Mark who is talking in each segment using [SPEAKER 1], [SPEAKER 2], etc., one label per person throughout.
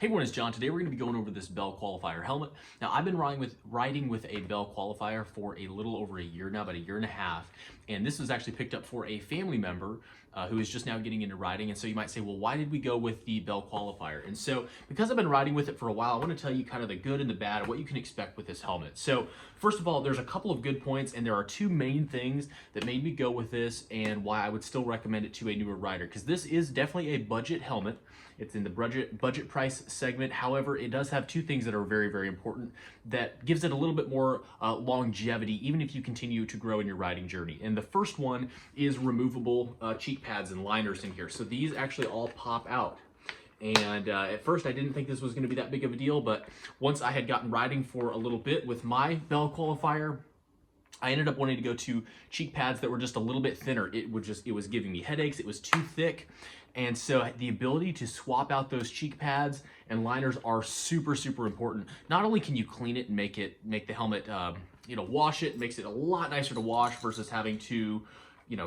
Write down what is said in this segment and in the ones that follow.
[SPEAKER 1] Hey everyone, it's John. Today we're going to be going over this Bell Qualifier helmet. Now I've been riding with a Bell Qualifier for a little over a year now, about a year and a half. And this was actually picked up for a family member who is just now getting into riding. And so you might say, well, why did we go with the Bell Qualifier? And so because I've been riding with it for a while, I want to tell you kind of the good and the bad of what you can expect with this helmet. So first of all, there's a couple of good points, and there are two main things that made me go with this and why I would still recommend it to a newer rider, because this is definitely a budget helmet. It's in the budget price segment. However, it does have two things that are very, very important that gives it a little bit more longevity, even if you continue to grow in your riding journey. And the first one is removable cheek pads and liners in here. So these actually all pop out. And at first I didn't think this was going to be that big of a deal, but once I had gotten riding for a little bit with my Bell Qualifier, I ended up wanting to go to cheek pads that were just a little bit thinner. It was giving me headaches. It was too thick. And so the ability to swap out those cheek pads and liners are super, super important. Not only can you clean it and make the helmet, wash it, makes it a lot nicer to wash versus having to,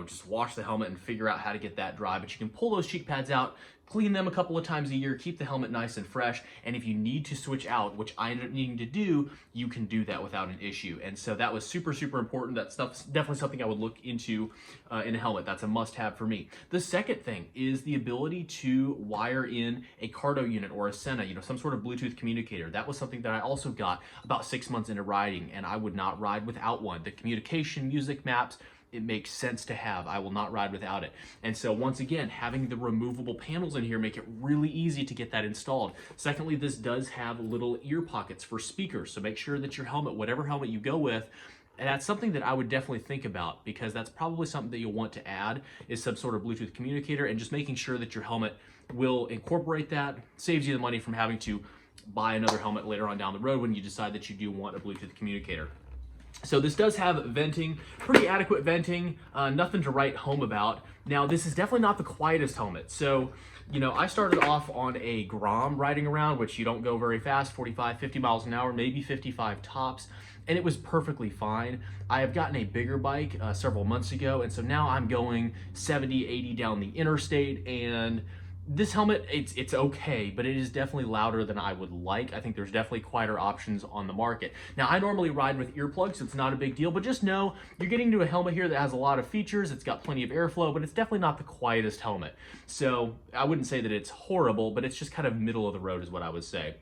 [SPEAKER 1] just wash the helmet and figure out how to get that dry, but you can pull those cheek pads out, clean them a couple of times a year, keep the helmet nice and fresh, and if you need to switch out, which I ended up needing to do, you can do that without an issue. And so that was super, super important. That stuff's definitely something I would look into in a helmet. That's a must-have for me. The second thing is the ability to wire in a Cardo unit or a Sena, some sort of Bluetooth communicator. That was something that I also got about 6 months into riding, and I would not ride without one. The communication, music maps, it makes sense to have. I will not ride without it. And so once again, having the removable panels in here make it really easy to get that installed. Secondly, this does have little ear pockets for speakers. So make sure that your helmet, whatever helmet you go with, and that's something that I would definitely think about, because that's probably something that you'll want to add, is some sort of Bluetooth communicator, and just making sure that your helmet will incorporate that. Saves you the money from having to buy another helmet later on down the road when you decide that you do want a Bluetooth communicator. So this does have venting, pretty adequate venting, nothing to write home about. Now, this is definitely not the quietest helmet. So, I started off on a Grom riding around, which you don't go very fast, 45, 50 miles an hour, maybe 55 tops, and it was perfectly fine. I have gotten a bigger bike several months ago, and so now I'm going 70, 80 down the interstate, and this helmet, it's okay, but it is definitely louder than I would like. I think there's definitely quieter options on the market. Now, I normally ride with earplugs, so it's not a big deal, but just know you're getting to a helmet here that has a lot of features. It's got plenty of airflow, but it's definitely not the quietest helmet. So I wouldn't say that it's horrible, but it's just kind of middle of the road is what I would say.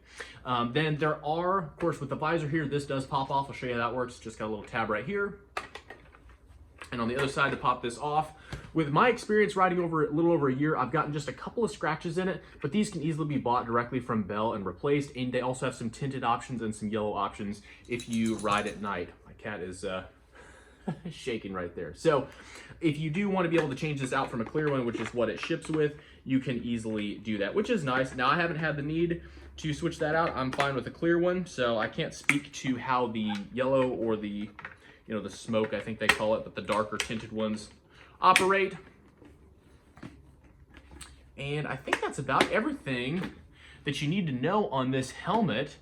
[SPEAKER 1] Then there are, of course, with the visor here, this does pop off. I'll show you how that works. Just got a little tab right here. And on the other side to pop this off. With my experience riding over a little over a year, I've gotten just a couple of scratches in it, but these can easily be bought directly from Bell and replaced, and they also have some tinted options and some yellow options if you ride at night. My cat is shaking right there. So if you do want to be able to change this out from a clear one, which is what it ships with, you can easily do that, which is nice. Now, I haven't had the need to switch that out. I'm fine with the clear one, so I can't speak to how the yellow or the the smoke, I think they call it, but the darker tinted ones operate. And I think that's about everything that you need to know on this helmet.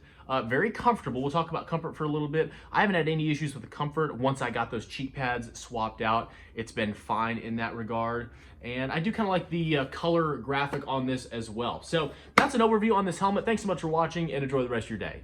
[SPEAKER 1] Very comfortable. We'll talk about comfort for a little bit. I haven't had any issues with the comfort once I got those cheek pads swapped out. It's been fine in that regard. And I do kind of like the color graphic on this as well. So that's an overview on this helmet. Thanks so much for watching, and enjoy the rest of your day.